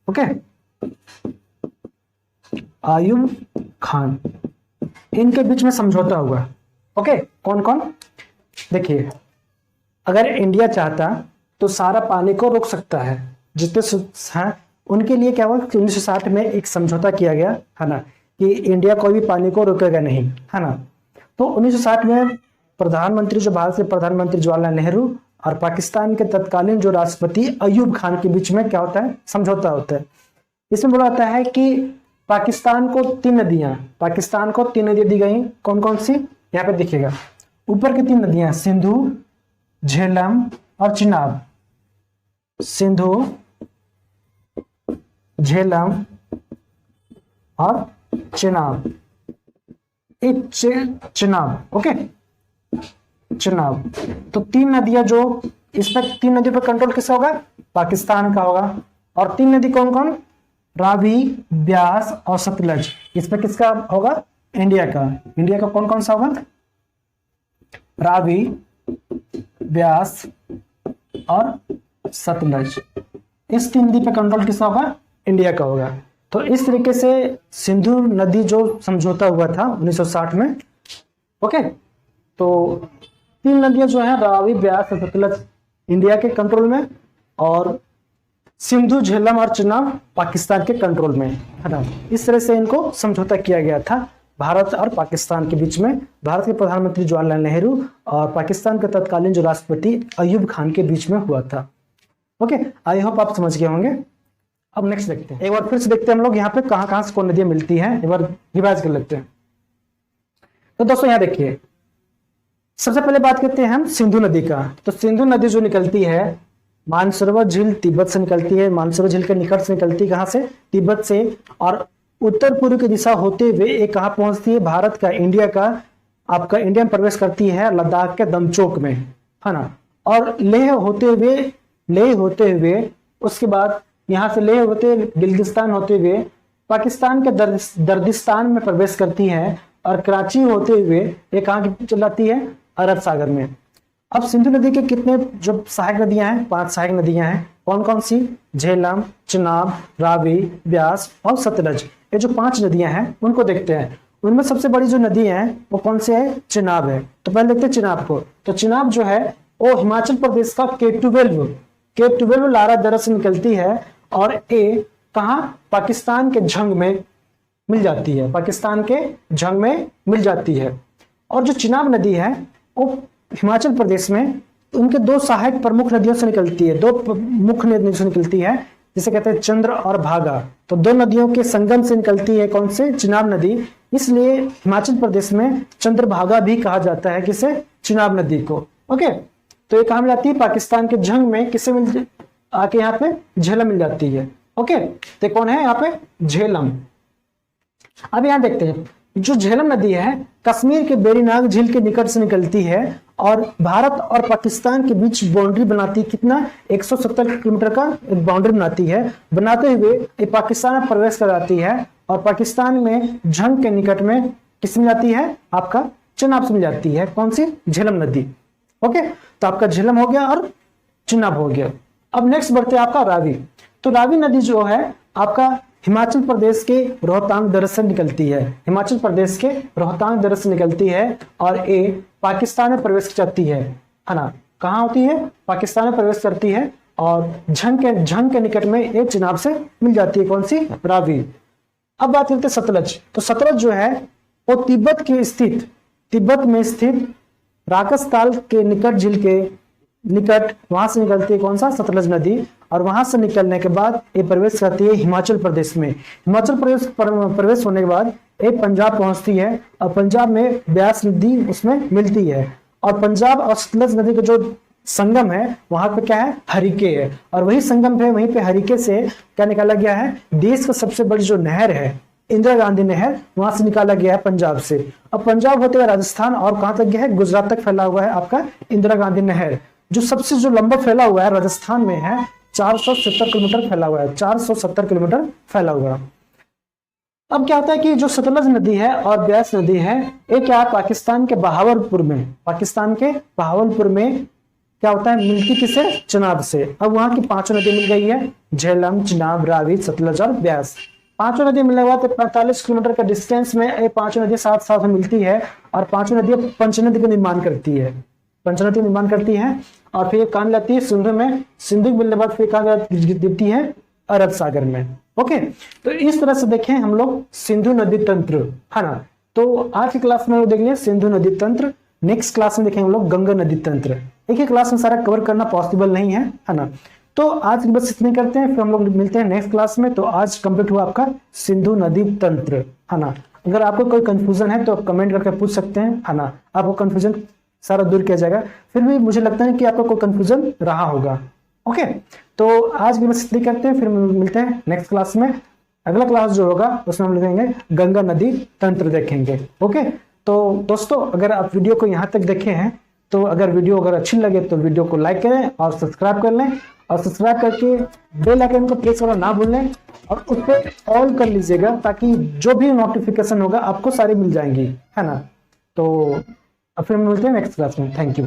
ओके, आयूब खान, इनके बीच में समझौता हुआ। ओके, कौन कौन, देखिए अगर इंडिया चाहता तो सारा पानी को रोक सकता है, जितने हैं उनके लिए क्या हुआ कि 1960 में एक समझौता किया गया, है ना, कि इंडिया कोई भी पानी को रोकेगा नहीं, है ना। तो 1960 में प्रधानमंत्री जो भारत के प्रधानमंत्री जवाहरलाल नेहरू और पाकिस्तान के तत्कालीन जो राष्ट्रपति अयूब खान के बीच में क्या होता है, समझौता होता है। इसमें बोला जाता है कि पाकिस्तान को तीन नदियां दी गई। कौन कौन सी, यहाँ पे देखिएगा ऊपर की तीन नदियां, सिंधु, झेलम और चिनाब। सिंधु, झेलम और चिनाब, चिनाब। ओके, चिनाब। तो तीन नदियां जो, इसमें तीन नदियों पर कंट्रोल किसका होगा, पाकिस्तान का होगा। और तीन नदी कौन कौन, रावी, ब्यास और सतलज, इसमें किसका होगा, इंडिया का कौन कौन सा होगा, रावी, ब्यास और सतलज। इस तीन नदी पे कंट्रोल किसका होगा, इंडिया का होगा। तो इस तरीके से सिंधु नदी जो समझौता हुआ था 1960 में। ओके, तो तीन नदियां जो है रावी, ब्यास और सतलज इंडिया के कंट्रोल में, और सिंधु, झेलम और चिनाब पाकिस्तान के कंट्रोल में, है ना। इस तरह से इनको समझौता किया गया था भारत और पाकिस्तान के बीच में, भारत के प्रधानमंत्री जवाहरलाल नेहरू और पाकिस्तान के तत्कालीन जो राष्ट्रपति अयूब खान के बीच में हुआ था। ओके, आई होप आप समझ गए होंगे। अब नेक्स्ट देखते हैं, एक बार फिर से देखते हैं हम लोग यहाँ पे कहाँ से कौन नदियां मिलती हैं, एक बार रिवाइज कर लेते हैं। तो दोस्तों यहाँ देखिए, सबसे पहले बात करते हैं हम सिंधु नदी का। तो सिंधु नदी जो निकलती है मानसरोवर झील तिब्बत से निकलती है, मानसरोवर झील के निकट से निकलती है, कहाँ से, तिब्बत से, और उत्तर पूर्व की दिशा होते हुए ये कहाँ पहुंचती है, भारत का, इंडिया का, आपका इंडिया में प्रवेश करती है लद्दाख के दमचोक में, है ना। और लेह होते हुए उसके बाद यहाँ से लेह होते गिलगिस्तान होते हुए पाकिस्तान के दर्दिस्तान में प्रवेश करती है, और कराची होते हुए ये कहाँ चलाती है, अरब सागर में। अब सिंधु नदी के कितने जो सहायक नदियां हैं, 5 सहायक नदियां हैं, कौन कौन सी, झेलम, चिनाब, रावी, ब्यास और सतलज। ये जो 5 नदियां हैं उनको देखते हैं। उनमें सबसे बड़ी जो नदी है वो कौन से है, चिनाब है। तो पहले देखते हैं चिनाब को। तो चिनाब जो है वो हिमाचल प्रदेश का K12 लारा दर्रा से निकलती है, और ये कहाँ, पाकिस्तान के झंग में मिल जाती है, पाकिस्तान के झंग में मिल जाती है। और जो चिनाब नदी है वो हिमाचल प्रदेश में उनके 2 सहायक प्रमुख नदियों से निकलती है, 2 मुख्य नदियों से निकलती है, जिसे कहते हैं चंद्र और भागा। तो 2 नदियों के संगम से निकलती है कौन से, चिनाब नदी। इसलिए हिमाचल प्रदेश में चंद्रभागा भी कहा जाता है, किसे, चिनाब नदी को। ओके, तो ये कहाँ मिल जाती है, पाकिस्तान के झंग में, किसे मिल आके यहाँ पे झेलम मिल जाती है। ओके, तो कौन है यहाँ पे, झेलम। अब यहाँ देखते हैं जो झेलम नदी है कश्मीर के बेरीनाग झील के निकट से निकलती है, और भारत और पाकिस्तान के बीच बाउंड्री बनाती है, कितना, 170 किलोमीटर का एक बाउंड्री बनाती है। बनाते हुए ये पाकिस्तान में प्रवेश कर जाती है, और पाकिस्तान में झंग के निकट में किस मिल जाती है, आपका चिनाब से मिल जाती है, कौन सी, झेलम नदी। ओके, तो आपका झेलम हो गया और चिनाब हो गया। अब नेक्स्ट बढ़ते हैं आपका रावी। तो रावी नदी जो है आपका हिमाचल प्रदेश के रोहतांग दर्रे से निकलती है, हिमाचल प्रदेश के रोहतांग दर्रे से निकलती है, और ये पाकिस्तान में प्रवेश करती है ना। कहाँ होती है, पाकिस्तान में प्रवेश करती है, और झंग के निकट में एक चिनाब से मिल जाती है, कौन सी, रावी। अब बात करते हैं सतलज। तो सतलज जो है वो तिब्बत में स्थित राकसताल के निकट झील के निकट वहां से निकलती है, कौन सा, सतलज नदी। और वहां से निकलने के बाद ये प्रवेश करती है हिमाचल प्रदेश में। हिमाचल प्रदेश प्रवेश होने के बाद ये पंजाब पहुंचती है, और पंजाब में ब्यास नदी उसमें मिलती है। और पंजाब और सतलज नदी का जो संगम है वहां पे क्या है, हरिके है, और वही संगम है, वहीं पे हरिके से क्या निकाला गया है, देश का सबसे बड़ी जो नहर है, इंदिरा गांधी नहर, वहां से निकाला गया है पंजाब से। अब पंजाब होते हुए राजस्थान और कहां तक गया है, गुजरात तक फैला हुआ है आपका इंदिरा गांधी नहर। जो सबसे जो लंबा फैला हुआ है राजस्थान में है, 470 किलोमीटर फैला हुआ है, 470 किलोमीटर फैला हुआ। अब क्या होता है कि जो सतलज नदी है और ब्यास नदी है, ये क्या है, पाकिस्तान के बहावलपुर में क्या होता है, मिलती किसे, चिनाब से। अब वहां की 5 नदी मिल गई है, झेलम, चिनाब, रावी, सतलज और ब्यास। 5 नदी मिलने के बाद 45 किलोमीटर का डिस्टेंस में ये 5 नदी साथ साथ मिलती है, और 5 नदियां पंचनदी का निर्माण करती है, और फिर कहाँ लाती है, सिंधु में। सिंधु मिलने बाद फिर कहाँ गिरती है, अरब सागर में। ओके, तो इस तरह से देखें हम लोग सिंधु नदी तंत्र, है ना। तो आज की क्लास में देख लिया सिंधु नदी तंत्र। नेक्स्ट क्लास में देखेंगे हम लोग गंगा नदी तंत्र। एक ही क्लास में सारा कवर करना पॉसिबल नहीं है ना। तो आज की बस इतने करते हैं, फिर हम लोग मिलते हैं नेक्स्ट क्लास में। तो आज कंप्लीट हुआ आपका सिंधु नदी तंत्र, है ना। अगर आपको कोई कंफ्यूजन है तो आप कमेंट करके पूछ सकते हैं, है ना। आपको कंफ्यूजन सारा दूर किया जाएगा। फिर भी मुझे लगता है कि आपको कोई कंफ्यूजन रहा होगा। ओके, तो आज की बस इतनी करते हैं, फिर मिलते हैं नेक्स्ट क्लास में। अगला क्लास जो होगा उसमें हम लिखेंगे गंगा नदी तंत्र देखेंगे। ओके, तो दोस्तों अगर आप वीडियो को यहाँ तक देखे हैं, तो अगर वीडियो अच्छी लगे तो वीडियो को लाइक करें और सब्सक्राइब कर लें, और सब्सक्राइब करके बेल आइकन को प्रेस करना ना भूलें, और उस पर ऑल कर लीजिएगा, ताकि जो भी नोटिफिकेशन होगा आपको सारी मिल जाएंगी, है ना। तो फिर मिलते हैं नेक्स्ट क्लास में। Thank you.